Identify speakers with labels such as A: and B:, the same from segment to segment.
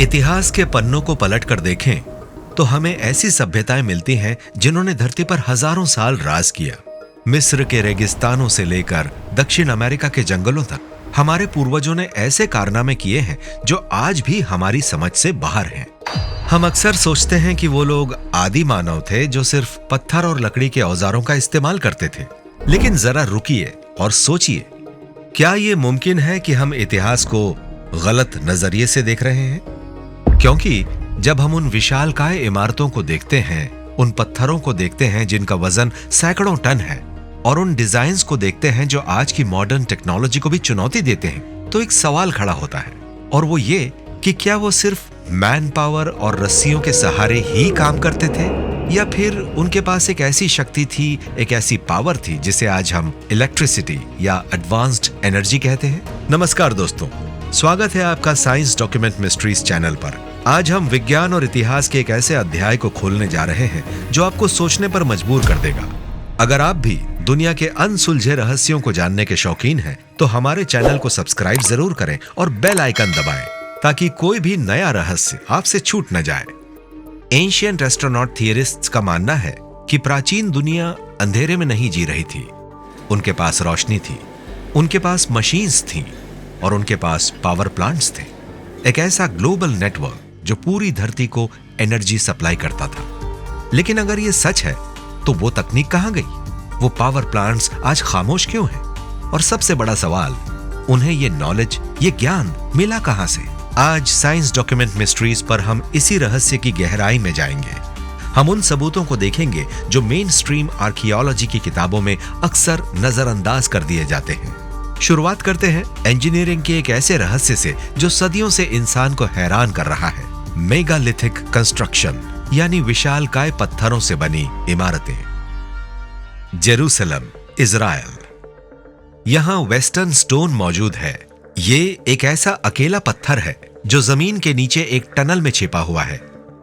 A: इतिहास के पन्नों को पलटकर देखें तो हमें ऐसी सभ्यताएं मिलती हैं जिन्होंने धरती पर हजारों साल राज किया। मिस्र के रेगिस्तानों से लेकर दक्षिण अमेरिका के जंगलों तक हमारे पूर्वजों ने ऐसे कारनामे किए हैं जो आज भी हमारी समझ से बाहर हैं। हम अक्सर सोचते हैं कि वो लोग आदि मानव थे जो सिर्फ पत्थर और लकड़ी के औजारों का इस्तेमाल करते थे। लेकिन जरा रुकिए और सोचिए, क्या ये मुमकिन है कि हम इतिहास को गलत नजरिए से देख रहे हैं? क्योंकि जब हम उन विशालकाय इमारतों को देखते हैं, उन पत्थरों को देखते हैं जिनका वजन सैकड़ों टन है, और उन डिजाइन्स को देखते हैं जो आज की मॉडर्न टेक्नोलॉजी को भी चुनौती देते हैं, तो एक सवाल खड़ा होता है, और वो ये कि क्या वो सिर्फ मैन पावर और रस्सियों के सहारे ही काम करते थे, या फिर उनके पास एक ऐसी शक्ति थी, एक ऐसी पावर थी जिसे आज हम इलेक्ट्रिसिटी या एडवांस्ड एनर्जी कहते हैं। नमस्कार दोस्तों, स्वागत है आपका साइंस डॉक्यूमेंट मिस्ट्रीज चैनल पर। आज हम विज्ञान और इतिहास के एक ऐसे अध्याय को खोलने जा रहे हैं जो आपको सोचने पर मजबूर कर देगा। अगर आप भी दुनिया के अनसुलझे रहस्यों को जानने के शौकीन हैं, तो हमारे चैनल को सब्सक्राइब जरूर करें और बेल आइकन दबाएं ताकि कोई भी नया रहस्य आपसे छूट न जाए। एंशिएंट एस्ट्रोनॉट थियरिस्ट्स का मानना है कि प्राचीन दुनिया अंधेरे में नहीं जी रही थी। उनके पास रोशनी थी, उनके पास मशीन्स थीं और उनके पास पावर प्लांट्स थे। एक ऐसा ग्लोबल नेटवर्क जो पूरी धरती को एनर्जी सप्लाई करता था। लेकिन अगर ये सच है तो वो तकनीक कहां गई? वो पावर प्लांट्स आज खामोश क्यों हैं? और सबसे बड़ा सवाल, उन्हें ये नॉलेज, ये ज्ञान मिला कहां से? आज साइंस डॉक्यूमेंट मिस्ट्रीज पर हम इसी रहस्य की गहराई में जाएंगे। हम उन सबूतों को देखेंगे जो मेन स्ट्रीम आर्कियोलॉजी की किताबों में अक्सर नजरअंदाज कर दिए जाते हैं। शुरुआत करते हैं इंजीनियरिंग के एक ऐसे रहस्य से जो सदियों से इंसान को हैरान कर रहा है। मेगालिथिक कंस्ट्रक्शन, यानी विशालकाय पत्थरों से बनी इमारतें। Jerusalem, Israel. यहां वेस्टर्न स्टोन मौजूद है। ये एक ऐसा अकेला पत्थर है जो जमीन के नीचे एक टनल में छिपा हुआ है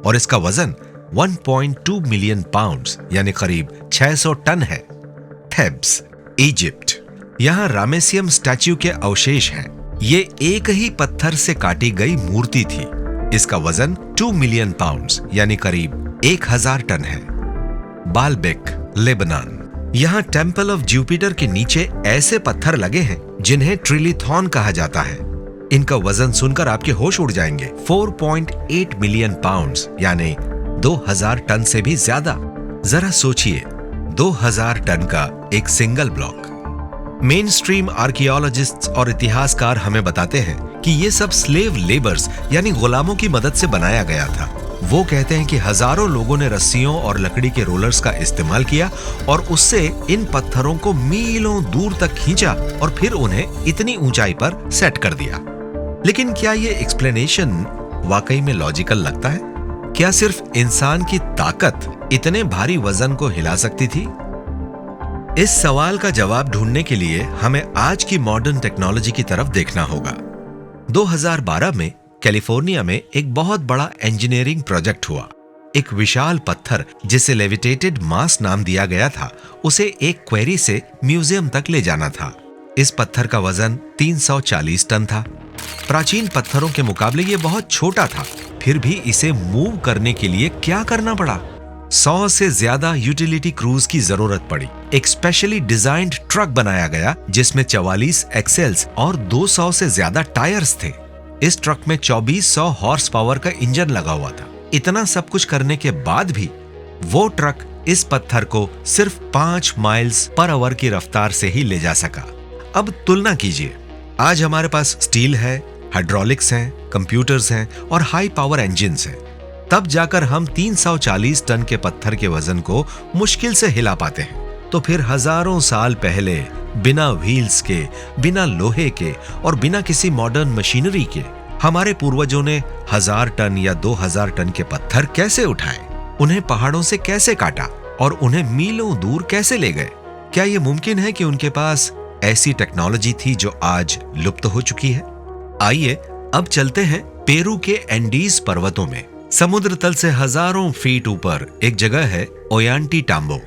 A: और इसका वजन 1.2 मिलियन पाउंड्स यानी करीब 600 टन है। थेब्स, इजिप्ट। यहाँ रामेसियम स्टैच्यू के अवशेष हैं। ये एक ही पत्थर से काटी गई मूर्ति थी। इसका वजन 2 मिलियन पाउंड्स यानी करीब 1000 टन है। Baalbek, Lebanon. यहाँ टेम्पल ऑफ जुपिटर के नीचे ऐसे पत्थर लगे हैं जिन्हें ट्रिलिथॉन कहा जाता है। इनका वजन सुनकर आपके होश उड़ जाएंगे। 4.8 मिलियन पाउंड्स यानी 2000 टन से भी ज्यादा। जरा सोचिए, 2000 टन का एक single block. Main stream archaeologists और इतिहासकार हमें बताते हैं कि ये सब स्लेव लेबर्स यानी गुलामों की मदद से बनाया गया था। वो कहते हैं कि हजारों लोगों ने रस्सियों और लकड़ी के रोलर्स का इस्तेमाल किया और उससे इन पत्थरों को मीलों दूर तक खींचा और फिर उन्हें इतनी ऊंचाई पर सेट कर दिया। लेकिन क्या ये एक्सप्लेनेशन वाकई में लॉजिकल लगता है? क्या सिर्फ इंसान की ताकत इतने भारी वजन को हिला सकती थी? इस सवाल का जवाब ढूंढने के लिए हमें आज की मॉडर्न टेक्नोलॉजी की तरफ देखना होगा। 2012 में कैलिफोर्निया में एक बहुत बड़ा इंजीनियरिंग प्रोजेक्ट हुआ। एक विशाल पत्थर जिसे लेविटेटेड मास नाम दिया गया था, उसे एक क्वेरी से म्यूजियम तक ले जाना था। इस पत्थर का वजन 340 टन था। प्राचीन पत्थरों के मुकाबले ये बहुत छोटा था। फिर भी इसे मूव करने के लिए क्या करना पड़ा? 100 से ज्यादा यूटिलिटी क्रूज की जरूरत पड़ी। एक स्पेशली डिजाइन्ड ट्रक बनाया गया जिसमें 44 एक्सेल्स और 200 से ज्यादा टायर्स थे। इस ट्रक में 2400 हॉर्स पावर का इंजन लगा हुआ था। इतना सब कुछ करने के बाद भी वो ट्रक इस पत्थर को सिर्फ 5 माइल्स पर आवर की रफ्तार से ही ले जा सका। अब तुलना कीजिए, आज हमारे पास स्टील है, हाइड्रोलिक्स हैं, कंप्यूटर्स हैं और हाई पावर इंजन्स हैं। तब जाकर हम 340 टन के पत्थर के वजन को मुश्किल से हिला पाते हैं। तो फिर हजारों साल पहले बिना व्हील्स के, बिना लोहे के और बिना किसी मॉडर्न मशीनरी के हमारे पूर्वजों ने 1000 टन या 2000 टन के पत्थर कैसे उठाए? उन्हें पहाड़ों से कैसे काटा और उन्हें मीलों दूर कैसे ले गए? क्या यह मुमकिन है कि उनके पास ऐसी टेक्नोलॉजी थी जो आज लुप्त हो चुकी है? आइए अब चलते हैं पेरू के एंडीज पर्वतों में। समुद्र तल से हजारों फीट ऊपर एक जगह है ओयांटीटाम्बो।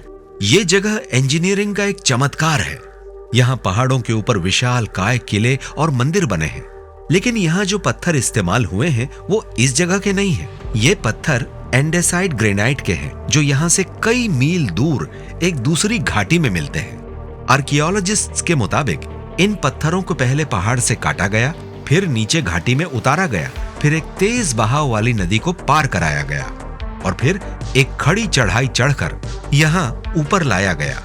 A: ये जगह इंजीनियरिंग का एक चमत्कार है। यहाँ पहाड़ों के ऊपर विशाल काय किले और मंदिर बने हैं। लेकिन यहाँ जो पत्थर इस्तेमाल हुए हैं वो इस जगह के नहीं है। ये पत्थर एंडेसाइट ग्रेनाइट के हैं जो यहाँ से कई मील दूर एक दूसरी घाटी में मिलते हैं। आर्कियोलॉजिस्ट्स के मुताबिक इन पत्थरों को पहले पहाड़ से काटा गया, फिर नीचे घाटी में उतारा गया, फिर एक तेज बहाव वाली नदी को पार कराया गया और फिर एक खड़ी चढ़ाई चढ़कर यहाँ ऊपर लाया गया।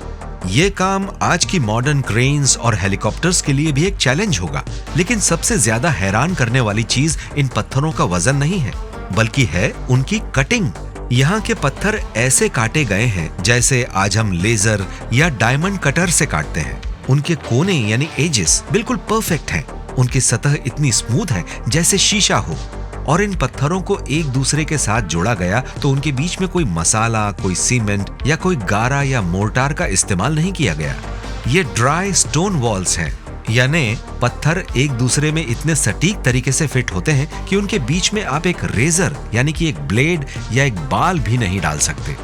A: ये काम आज की मॉडर्न क्रेन्स और हेलीकॉप्टर्स के लिए भी एक चैलेंज होगा, लेकिन सबसे ज्यादा हैरान करने वाली चीज इन पत्थरों का वजन नहीं है, बल्कि है उनकी कटिंग। यहाँ के पत्थर ऐसे काटे गए हैं जैसे आज हम लेजर या डायमंड कटर से काटते हैं। उनके कोने यानी एजेस बिल्कुल परफेक्ट हैं। उनकी सतह इतनी स्मूथ है जैसे शीशा हो, और इन पत्थरों को एक दूसरे के साथ जोड़ा गया तो उनके बीच में कोई मसाला, कोई सीमेंट या कोई गारा या मोर्टार का इस्तेमाल नहीं किया गया। ये ड्राई स्टोन वॉल्स हैं, यानी पत्थर एक दूसरे में इतने सटीक तरीके से फिट होते हैं कि उनके बीच में आप एक रेजर यानी कि एक ब्लेड या एक बाल भी नहीं डाल सकते।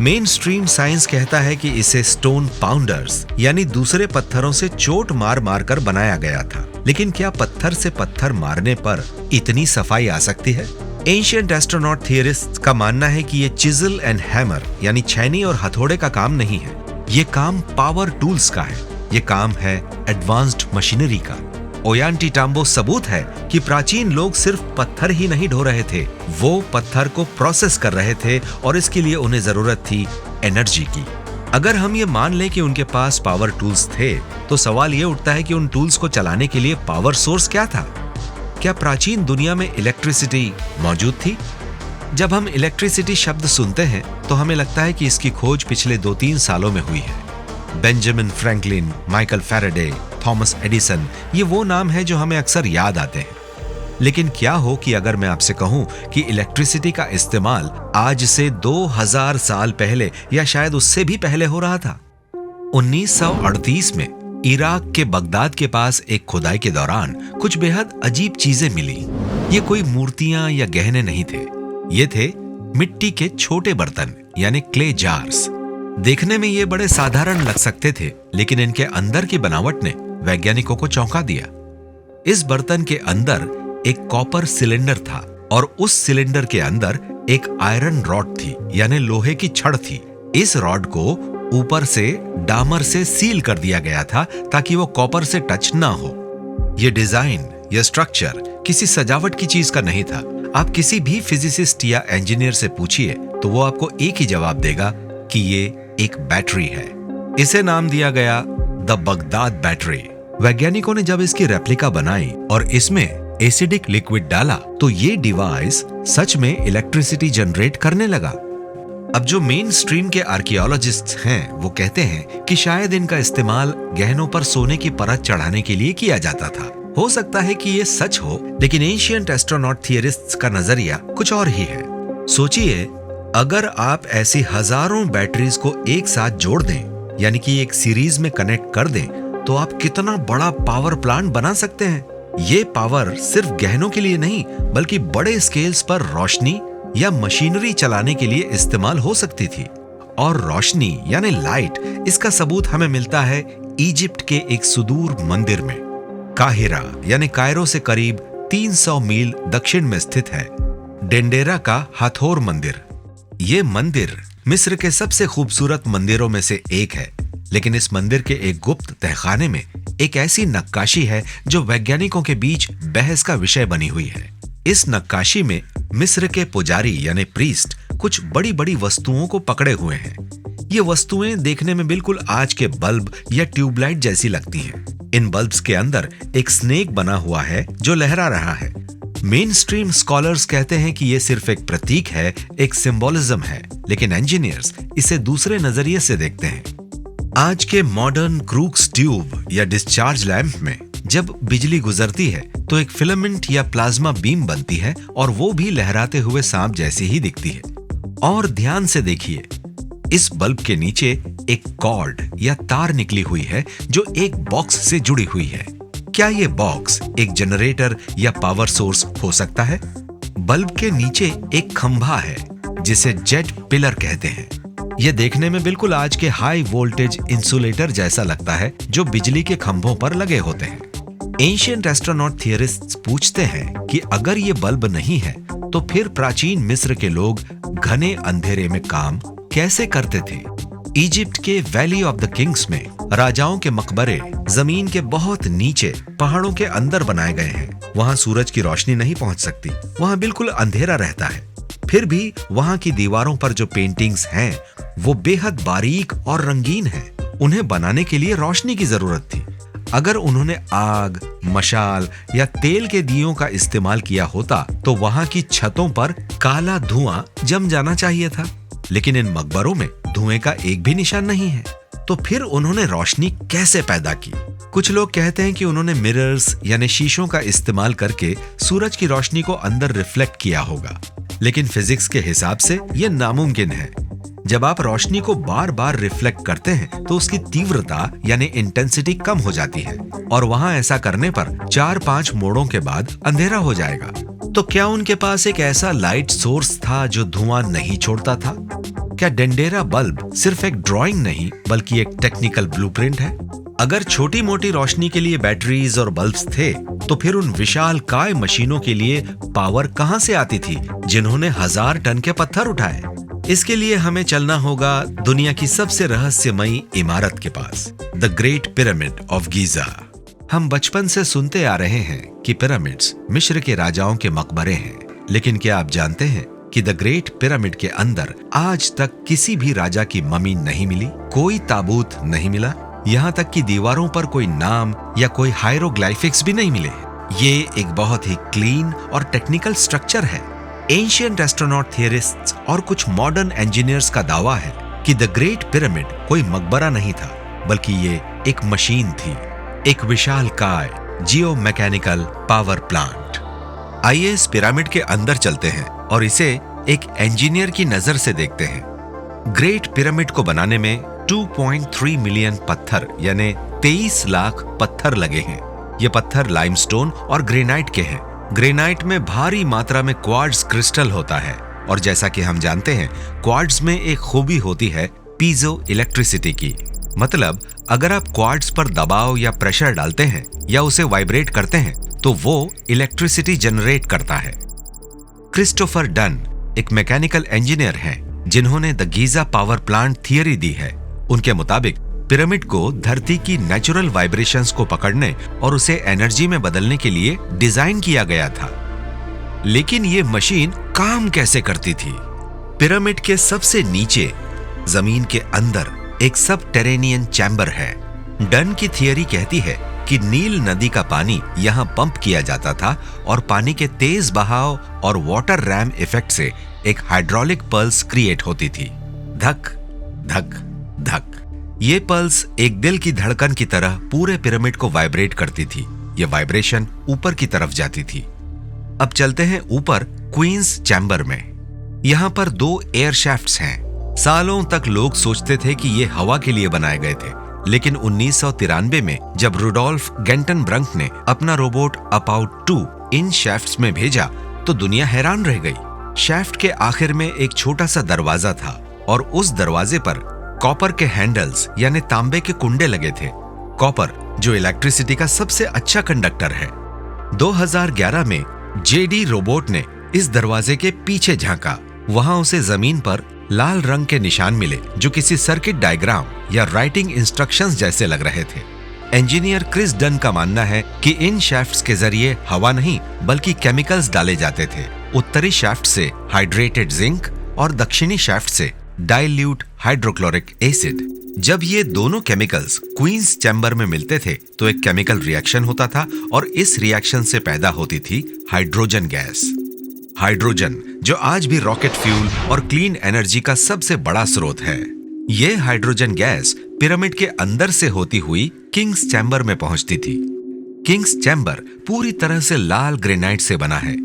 A: मेन स्ट्रीम साइंस कहता है कि इसे स्टोन पाउंडर्स यानी दूसरे पत्थरों से चोट मार मार कर बनाया गया था। लेकिन क्या पत्थर से पत्थर मारने पर इतनी सफाई आ सकती है? एंशिएंट एस्ट्रोनॉट थियरिस्ट्स का मानना है कि ये चिजल एंड हैमर यानी छैनी और हथौड़े का काम नहीं है। ये काम पावर टूल्स का है। ये काम है एडवांस्ड मशीनरी का। ओयांटीटाम्बो सबूत है कि प्राचीन लोग सिर्फ पत्थर ही नहीं ढो रहे थे, वो पत्थर को प्रोसेस कर रहे थे और इसके लिए उन्हें जरूरत थी एनर्जी की। अगर हम ये मान लें कि उनके पास पावर टूल्स थे, तो सवाल ये उठता है कि उन टूल्स को चलाने के लिए पावर सोर्स क्या था? क्या प्राचीन दुनिया में इलेक्ट्रिसिटी मौजूद थी? जब हम इलेक्ट्रिसिटी शब्द सुनते हैं तो हमें लगता है कि इसकी खोज पिछले 2-3 सालों में हुई है। Benjamin Franklin, Michael Faraday, Thomas Edison, ये वो नाम है जो हमें अक्सर याद आते हैं। लेकिन क्या हो कि अगर मैं आपसे कहूं कि इलेक्ट्रिसिटी का इस्तेमाल आज से 2000 साल पहले या शायद उससे भी पहले हो रहा था। 1938 में इराक के बगदाद के पास एक खुदाई के दौरान कुछ बेहद अजीब चीजें मिली। ये कोई मूर्तियां या गहने नहीं थे, ये थे मिट्टी के छोटे बर्तन यानी क्ले जार्स। देखने में ये बड़े साधारण लग सकते थे, लेकिन इनके अंदर की बनावट ने वैज्ञानिकों को चौंका दिया। इस बर्तन के अंदर एक कॉपर सिलेंडर था और उस सिलेंडर के अंदर एक आयरन रॉड थी यानी लोहे की छड़ थी। इस रॉड को ऊपर से डामर से सील कर दिया गया था ताकि वो कॉपर से टच ना हो। ये डिजाइन या स्ट्रक्चर किसी सजावट की चीज का नहीं था। आप किसी भी फिजिसिस्ट या इंजीनियर से पूछिए तो वो आपको एक ही जवाब देगा कि ये एक बैटरी है। इसे नाम दिया गया द बगदाद बैटरी। वैज्ञानिकों ने जब इसकी रेप्लिका बनाई और इसमें एसिडिक लिक्विड डाला तो ये डिवाइस सच में इलेक्ट्रिसिटी जनरेट करने लगा। अब जो मेन स्ट्रीम के आर्कियोलॉजिस्ट्स हैं वो कहते हैं कि शायद इनका इस्तेमाल गहनों पर सोने की परत चढ़ाने के लिए किया जाता था। हो सकता है कि ये सच हो, लेकिन एंशिएंट एस्ट्रोनॉट थियरिस्ट्स का नजरिया कुछ और ही है। सोचिए, अगर आप ऐसी हजारों बैटरीज को एक साथ जोड़ दें यानी कि एक सीरीज में कनेक्ट कर दें तो आप कितना बड़ा पावर प्लांट बना सकते हैं। ये पावर सिर्फ गहनों के लिए नहीं बल्कि बड़े स्केल्स पर रोशनी या मशीनरी चलाने के लिए इस्तेमाल हो सकती थी। और रोशनी यानी लाइट, इसका सबूत हमें मिलता है इजिप्ट के एक सुदूर मंदिर में। काहिरा यानी कायरो से करीब 300 मील दक्षिण में स्थित है डेंडेरा का हाथोर मंदिर। ये मंदिर मिस्र के सबसे खूबसूरत मंदिरों में से एक है, लेकिन इस मंदिर के एक गुप्त तहखाने में एक ऐसी नक्काशी है जो वैज्ञानिकों के बीच बहस का विषय बनी हुई है। इस नक्काशी में मिस्र के पुजारी यानी प्रीस्ट कुछ बड़ी बड़ी वस्तुओं को पकड़े हुए हैं। ये वस्तुएं देखने में बिल्कुल आज के बल्ब या ट्यूबलाइट जैसी लगती हैं। इन बल्ब्स के अंदर एक स्नेक बना हुआ है जो लहरा रहा है। मेन स्ट्रीम स्कॉलर्स कहते हैं कि यह सिर्फ एक प्रतीक है, एक सिंबोलिज्म है, लेकिन इंजीनियर्स इसे दूसरे नजरिए से देखते हैं। आज के मॉडर्न क्रूक्स ट्यूब या डिस्चार्ज लैंप में जब बिजली गुजरती है तो एक फिलामेंट या प्लाज्मा बीम बनती है और वो भी लहराते हुए सांप जैसी ही दिखती है। और ध्यान से देखिए, इस बल्ब के नीचे एक कॉर्ड या तार निकली हुई है जो एक बॉक्स से जुड़ी हुई है। क्या ये बॉक्स एक जनरेटर या पावर सोर्स हो सकता है? बल्ब के नीचे एक खंभा है जिसे जेट पिलर कहते हैं। यह देखने में बिल्कुल आज के हाई वोल्टेज इंसुलेटर जैसा लगता है जो बिजली के खंभों पर लगे होते हैं। एंशिएंट एस्ट्रोनॉट थियरिस्ट्स पूछते हैं कि अगर ये बल्ब नहीं है तो फिर प्राचीन मिस्र के लोग घने अंधेरे में काम कैसे करते थे। इजिप्ट के वैली ऑफ द किंग्स में राजाओं के मकबरे जमीन के बहुत नीचे पहाड़ों के अंदर बनाए गए हैं। वहां सूरज की रोशनी नहीं पहुंच सकती, वहां बिल्कुल अंधेरा रहता है। फिर भी वहां की दीवारों पर जो पेंटिंग्स हैं वो बेहद बारीक और रंगीन हैं। उन्हें बनाने के लिए रोशनी की जरूरत थी। अगर उन्होंने आग, मशाल या तेल के दियों का इस्तेमाल किया होता तो वहां की छतों पर काला धुआं जम जाना चाहिए था, लेकिन इन मकबरों में धुएं का एक भी निशान नहीं है। तो फिर उन्होंने रोशनी कैसे पैदा की? कुछ लोग कहते हैं कि उन्होंने मिरर्स यानी शीशों का इस्तेमाल करके सूरज की रोशनी को अंदर रिफ्लेक्ट किया होगा, लेकिन फिजिक्स के हिसाब से यह नामुमकिन है। जब आप रोशनी को बार बार रिफ्लेक्ट करते हैं तो उसकी तीव्रता यानी इंटेंसिटी कम हो जाती है और वहां ऐसा करने पर 4-5 मोड़ों के बाद अंधेरा हो जाएगा। तो क्या उनके पास एक ऐसा लाइट सोर्स था जो धुआं नहीं छोड़ता था? क्या डेंडेरा बल्ब सिर्फ एक ड्राइंग नहीं बल्कि एक टेक्निकल ब्लूप्रिंट है? अगर छोटी मोटी रोशनी के लिए बैटरीज और बल्ब्स थे तो फिर उन विशाल काय मशीनों के लिए पावर कहां से आती थी जिन्होंने 1000 टन के पत्थर उठाए? इसके लिए हमें चलना होगा दुनिया की सबसे रहस्यमयी इमारत के पास, the great pyramid of Giza. हम बचपन से सुनते आ रहे हैं कि पिरामिड्स मिस्र के राजाओं के मकबरे हैं, लेकिन क्या आप जानते हैं कि द ग्रेट पिरामिड के अंदर आज तक किसी भी राजा की ममी नहीं मिली, कोई ताबूत नहीं मिला, यहाँ तक कि दीवारों पर कोई नाम या कोई हायरोग्लाइफिक्स भी नहीं मिले। ये एक बहुत ही क्लीन और टेक्निकल स्ट्रक्चर है। एंशिएंट एस्ट्रोनॉट थियरिस्ट्स और कुछ मॉडर्न इंजीनियर्स का दावा है कि द ग्रेट पिरामिड कोई मकबरा नहीं था, बल्कि ये एक मशीन थी, एक विशालकाय जियो मैकेनिकल पावर प्लांट। आइए इस पिरामिड के अंदर चलते हैं और इसे एक इंजीनियर की नजर से देखते हैं। ग्रेट पिरामिड को बनाने में 2.3 मिलियन पत्थर यानी 23 लाख पत्थर लगे हैं। ये पत्थर लाइमस्टोन और ग्रेनाइट के हैं। ग्रेनाइट में भारी मात्रा में क्वार्ट्ज क्रिस्टल होता है और जैसा कि हम जानते हैं क्वार्ट्ज में एक खूबी होती है पीजो इलेक्ट्रिसिटी की। मतलब अगर आप क्वार्ट्ज पर दबाव या प्रेशर डालते हैं या उसे वाइब्रेट करते हैं तो वो इलेक्ट्रिसिटी जनरेट करता है। क्रिस्टोफर डन एक मैकेनिकल इंजीनियर हैं जिन्होंने the Giza power plant theory दी है। उनके मुताबिक पिरामिड को धरती की नेचुरल वाइब्रेशंस को पकड़ने और उसे एनर्जी में बदलने के लिए डिजाइन किया गया था। लेकिन ये मशीन काम कैसे करती थी? पिरामिड के सबसे नीचे जमीन के अंदर एक सबटेरेनियन चैम्बर है। डन की थियरी कहती है कि नील नदी का पानी यहाँ पंप किया जाता था और पानी के तेज बहाव और वाटर रैम इफेक्ट से एक हाइड्रोलिक पल्स क्रिएट होती थी। धक धक धक। ये पल्स एक दिल की धड़कन की तरह पूरे पिरामिड को वाइब्रेट करती थी। ये वाइब्रेशन ऊपर की तरफ जाती थी। अब चलते हैं ऊपर क्वींस चैम्बर में। यहाँ पर 2 एयर शाफ्ट्स हैं। सालों तक लोग सोचते थे कि ये हवा के लिए बनाए गए थे, लेकिन 1993 में जब रुडोल्फ गेंटनब्रंक ने अपना रोबोट अपाउट 2 इन शाफ्ट्स में भेजा तो दुनिया हैरान रह गई। शाफ्ट के आखिर में एक छोटा सा दरवाजा था और उस दरवाजे पर कॉपर के हैंडल्स यानी तांबे के कुंडे लगे थे। कॉपर जो इलेक्ट्रिसिटी का सबसे अच्छा कंडक्टर है। 2011 में जेडी रोबोट ने इस दरवाजे के पीछे झांका। वहां उसे जमीन पर लाल रंग के निशान मिले जो किसी सर्किट डायग्राम या राइटिंग इंस्ट्रक्शंस जैसे लग रहे थे। इंजीनियर क्रिस डन का मानना है कि इन शाफ्ट्स के जरिए हवा नहीं बल्कि केमिकल्स डाले जाते थे। उत्तरी शाफ्ट से हाइड्रेटेड जिंक और दक्षिणी शाफ्ट से डाइल्यूट हाइड्रोक्लोरिक एसिड। जब ये दोनों केमिकल्स क्वींस चैम्बर में मिलते थे तो एक केमिकल रिएक्शन होता था और इस रिएक्शन से पैदा होती थी हाइड्रोजन गैस। हाइड्रोजन जो आज भी रॉकेट फ्यूल और क्लीन एनर्जी का सबसे बड़ा स्रोत है। ये हाइड्रोजन गैस पिरामिड के अंदर से होती हुई किंग्स चैम्बर में पहुंचती थी। किंग्स चैम्बर पूरी तरह से लाल ग्रेनाइट से बना है।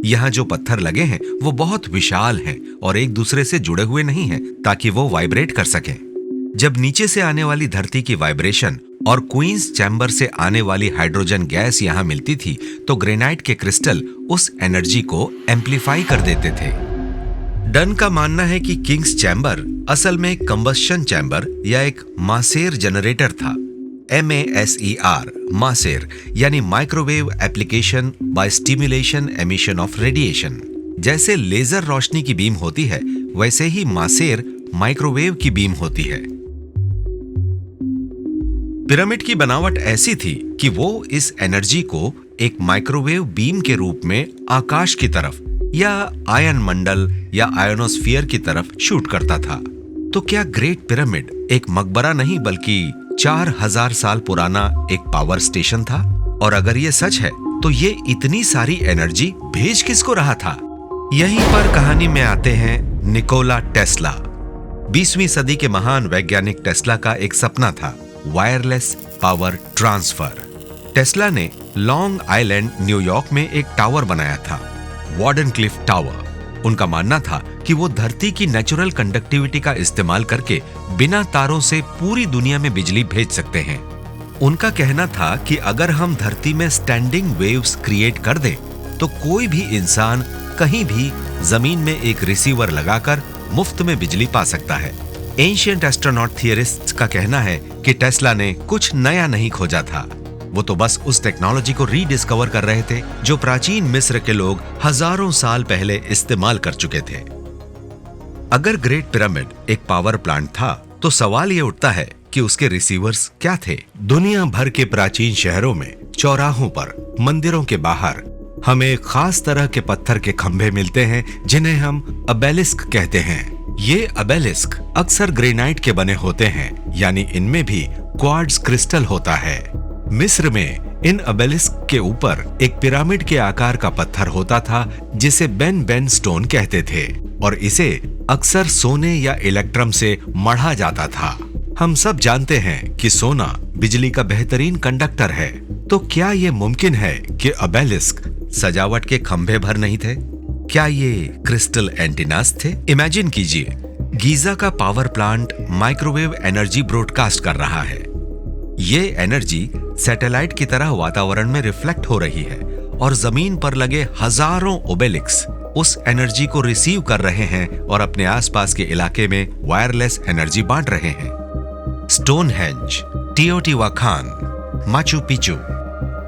A: यहाँ जो पत्थर लगे हैं वो बहुत विशाल हैं और एक दूसरे से जुड़े हुए नहीं हैं ताकि वो वाइब्रेट कर सकें। जब नीचे से आने वाली धरती की वाइब्रेशन और क्वींस चैम्बर से आने वाली हाइड्रोजन गैस यहाँ मिलती थी तो ग्रेनाइट के क्रिस्टल उस एनर्जी को एम्प्लीफाई कर देते थे। डन का मानना है कि किंग्स चैम्बर असल में एक कंबस्शन चैम्बर या एक मासेर जनरेटर था। MASER, मासेर यानी microwave application by stimulation emission of radiation. जैसे लेजर रोशनी की बीम होती है, वैसे ही मासेर माइक्रोवेव की बीम होती है। पिरामिड की बनावट ऐसी थी कि वो इस एनर्जी को एक माइक्रोवेव बीम के रूप में आकाश की तरफ या आयन मंडल या आयोनोस्फीयर की तरफ शूट करता था। तो क्या ग्रेट पिरामिड एक मकबरा नहीं बल्कि 4000 साल पुराना एक पावर स्टेशन था? और अगर ये सच है तो ये इतनी सारी एनर्जी भेज किसको रहा था? यहीं पर कहानी में आते हैं निकोला टेस्ला। 20वीं सदी के महान वैज्ञानिक टेस्ला का एक सपना था, वायरलेस पावर ट्रांसफर। टेस्ला ने लॉन्ग आइलैंड न्यूयॉर्क में एक टावर बनाया था, वार्डनक्लिफ टावर। उनका मानना था कि वो धरती की नेचुरल कंडक्टिविटी का इस्तेमाल करके बिना तारों से पूरी दुनिया में बिजली भेज सकते हैं। उनका कहना था कि अगर हम धरती में स्टैंडिंग वेव्स क्रिएट कर दें तो कोई भी इंसान कहीं भी जमीन में एक रिसीवर लगाकर मुफ्त में बिजली पा सकता है। एंशिएंट एस्ट्रोनॉट थियरिस्ट्स का कहना है कि टेस्ला ने कुछ नया नहीं खोजा था, वो तो बस उस टेक्नोलॉजी को रीडिस्कवर कर रहे थे जो प्राचीन मिस्र के लोग हजारों साल पहले इस्तेमाल कर चुके थे। अगर ग्रेट पिरामिड एक पावर प्लांट था तो सवाल ये उठता है कि उसके रिसीवर्स क्या थे? दुनिया भर के प्राचीन शहरों में चौराहों पर, मंदिरों के बाहर हमें एक खास तरह के पत्थर के खंभे मिलते हैं जिन्हें हम अबेलिस्क कहते हैं। ये अबेलिस्क अक्सर ग्रेनाइट के बने होते हैं, यानी इनमें भी क्वार्ट्ज क्रिस्टल होता है। मिस्र में इन अबेलिस्क के ऊपर एक पिरामिड के आकार का पत्थर होता था जिसे बेन स्टोन कहते थे और इसे अक्सर सोने या इलेक्ट्रम से मढ़ा जाता था। हम सब जानते हैं कि सोना बिजली का बेहतरीन कंडक्टर है, तो क्या ये मुमकिन है कि अबेलिस्क सजावट के खंभे भर नहीं थे? क्या ये क्रिस्टल एंटीनास थे? इमेजिन कीजिए, गीजा का power plant microwave energy broadcast कर रहा है। ये एनर्जी सैटेलाइट की तरह वातावरण में रिफ्लेक्ट हो रही है और जमीन पर लगे हजारों ओबेलिक्स उस एनर्जी को रिसीव कर रहे हैं और अपने आसपास के इलाके में वायरलेस एनर्जी बांट रहे हैं। Stonehenge, Teotihuacan, Machu Picchu.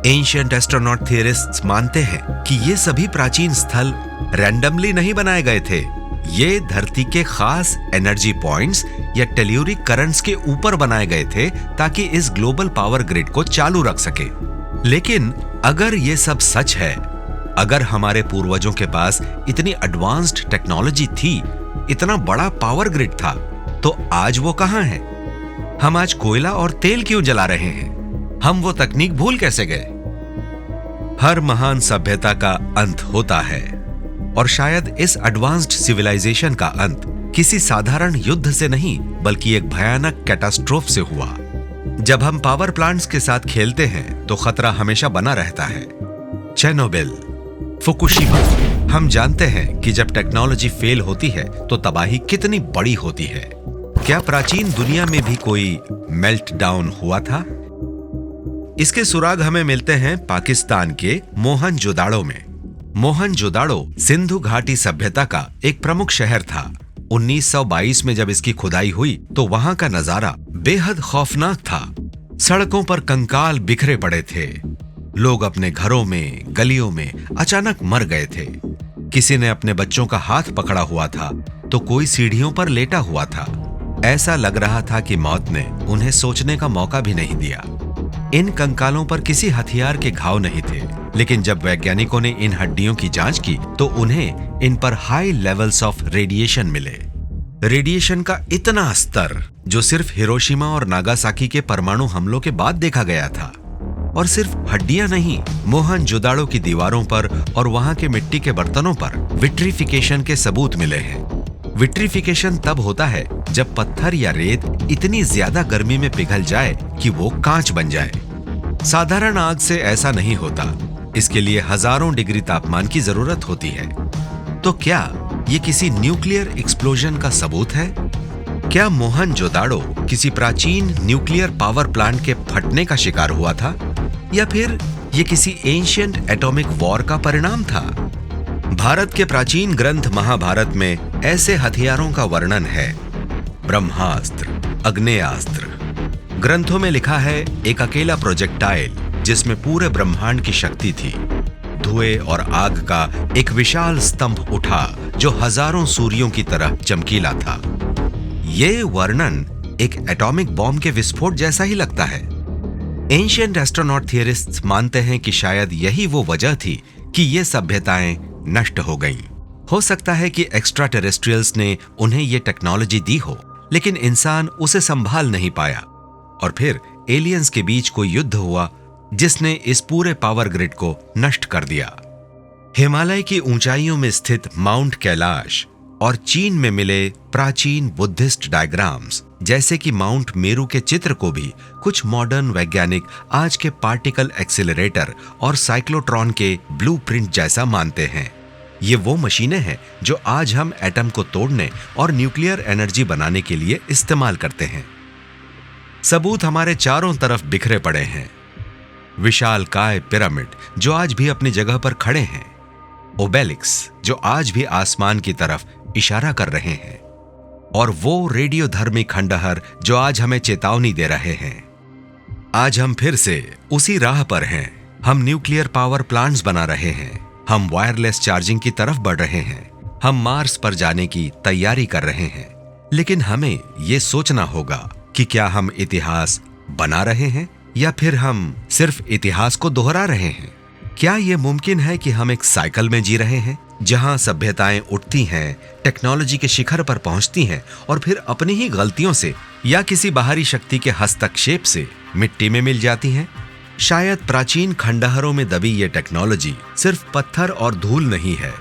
A: Ancient astronaut theorists मानते हैं कि ये सभी प्राचीन स्थल रैंडमली नहीं बनाए गए थे। ये धरती के खास एनर्जी पॉइंट्स या टेल्यूरिक करंट्स के ऊपर बनाए गए थे ताकि इस ग्लोबल पावर ग्रिड को चालू रख सके। लेकिन अगर ये सब सच है, अगर हमारे पूर्वजों के पास इतनी एडवांस्ड टेक्नोलॉजी थी, इतना बड़ा पावर ग्रिड था, तो आज वो कहां है? हम आज कोयला और तेल क्यों जला रहे हैं? हम वो तकनीक भूल कैसे गए? हर महान सभ्यता का अंत होता है और शायद इस एडवांस्ड सिविलाइजेशन का अंत किसी साधारण युद्ध से नहीं बल्कि एक भयानक कैटास्ट्रोफ से हुआ। जब हम पावर प्लांट्स के साथ खेलते हैं तो खतरा हमेशा बना रहता है। Chernobyl, Fukushima. हम जानते हैं कि जब टेक्नोलॉजी फेल होती है तो तबाही कितनी बड़ी होती है। क्या प्राचीन दुनिया में भी कोई मेल्ट डाउन हुआ था? इसके सुराग हमें मिलते हैं पाकिस्तान के मोहनजोदाड़ो में। मोहनजोदाड़ो सिंधु घाटी सभ्यता का एक प्रमुख शहर था। 1922 में जब इसकी खुदाई हुई तो वहां का नजारा बेहद खौफनाक था। सड़कों पर कंकाल बिखरे पड़े थे। लोग अपने घरों में, गलियों में अचानक मर गए थे। किसी ने अपने बच्चों का हाथ पकड़ा हुआ था तो कोई सीढ़ियों पर लेटा हुआ था। ऐसा लग रहा था कि मौत ने उन्हें सोचने का मौका भी नहीं दिया। इन कंकालों पर किसी हथियार के घाव नहीं थे, लेकिन जब वैज्ञानिकों ने इन हड्डियों की जांच की तो उन्हें इन पर हाई लेवल्स ऑफ रेडिएशन मिले। रेडिएशन का इतना स्तर जो सिर्फ हिरोशिमा और नागासाकी के परमाणु हमलों के बाद देखा गया था। और सिर्फ हड्डियां नहीं, मोहनजोदाड़ो की दीवारों पर और वहां के मिट्टी के बर्तनों पर विट्रिफिकेशन के सबूत मिले हैं। विट्रिफिकेशन तब होता है जब पत्थर या रेत इतनी ज्यादा गर्मी में पिघल जाए कि वो कांच बन जाए। साधारण आग से ऐसा नहीं होता, इसके लिए हजारों डिग्री तापमान की जरूरत होती है। तो क्या ये किसी न्यूक्लियर एक्सप्लोजन का सबूत है? क्या मोहनजोदाड़ो किसी प्राचीन न्यूक्लियर पावर प्लांट के फटने का शिकार हुआ था, या फिर ये किसी एंशिएंट एटॉमिक वॉर का परिणाम था? भारत के प्राचीन ग्रंथ महाभारत में ऐसे हथियारों का वर्णन है: ब्रह्मास्त्र, अग्नेयास्त्र, ग्रंथों में लिखा है एक अकेला प्रोजेक्टाइल जिसमें पूरे ब्रह्मांड की शक्ति थी, धुएं और आग का एक विशाल स्तंभ उठा जो हजारों सूर्यों की तरह चमकीला था। ये वर्णन एक एटॉमिक बॉम्ब के विस्फोट जैसा ही लगता है। एंशिएंट एस्ट्रोनॉट थियरिस्ट्स मानते हैं कि शायद यही वो वजह थी कि ये सभ्यताएं नष्ट हो गईं। हो सकता है कि एक्स्ट्रा टेरेस्ट्रियल्स ने उन्हें ये टेक्नोलॉजी दी हो, लेकिन इंसान उसे संभाल नहीं पाया और फिर एलियंस के बीच कोई युद्ध हुआ जिसने इस पूरे पावर ग्रिड को नष्ट कर दिया। हिमालय की ऊंचाइयों में स्थित माउंट कैलाश और चीन में मिले प्राचीन बुद्धिस्ट डायग्राम्स जैसे कि माउंट मेरू के चित्र को भी कुछ मॉडर्न वैज्ञानिक आज के पार्टिकल एक्सीलरेटर और साइक्लोट्रॉन के ब्लूप्रिंट जैसा मानते हैं। ये वो मशीनें हैं जो आज हम एटम को तोड़ने और न्यूक्लियर एनर्जी बनाने के लिए इस्तेमाल करते हैं। सबूत हमारे चारों तरफ बिखरे पड़े हैं। विशालकाय पिरामिड जो आज भी अपनी जगह पर खड़े हैं, ओबेलिक्स जो आज भी आसमान की तरफ इशारा कर रहे हैं, और वो रेडियोधर्मी खंडहर जो आज हमें चेतावनी दे रहे हैं। आज हम फिर से उसी राह पर हैं। हम न्यूक्लियर पावर प्लांट्स बना रहे हैं, हम वायरलेस चार्जिंग की तरफ बढ़ रहे हैं, हम मार्स पर जाने की तैयारी कर रहे हैं। लेकिन हमें ये सोचना होगा कि क्या हम इतिहास बना रहे हैं या फिर हम सिर्फ इतिहास को दोहरा रहे हैं। क्या यह मुमकिन है कि हम एक साइकिल में जी रहे हैं जहां सभ्यताएं उठती हैं, टेक्नोलॉजी के शिखर पर पहुंचती हैं और फिर अपनी ही गलतियों से या किसी बाहरी शक्ति के हस्तक्षेप से मिट्टी में मिल जाती हैं? शायद प्राचीन खंडहरों में दबी ये टेक्नोलॉजी सिर्फ पत्थर और धूल नहीं है।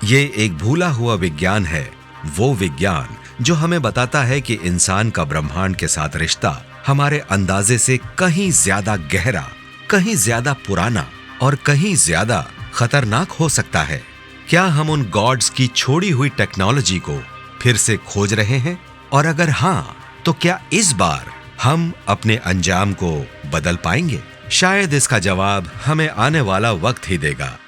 A: ये एक भूला हुआ विज्ञान है, वो विज्ञान जो हमें बताता है कि इंसान का ब्रह्मांड के साथ रिश्ता हमारे अंदाजे से कहीं ज्यादा गहरा, कहीं ज्यादा पुराना और कहीं ज्यादा खतरनाक हो सकता है। क्या हम उन गॉड्स की छोड़ी हुई टेक्नोलॉजी को फिर से खोज रहे हैं? और अगर हां, तो क्या इस बार हम अपने अंजाम को बदल पाएंगे? शायद इसका जवाब हमें आने वाला वक्त ही देगा।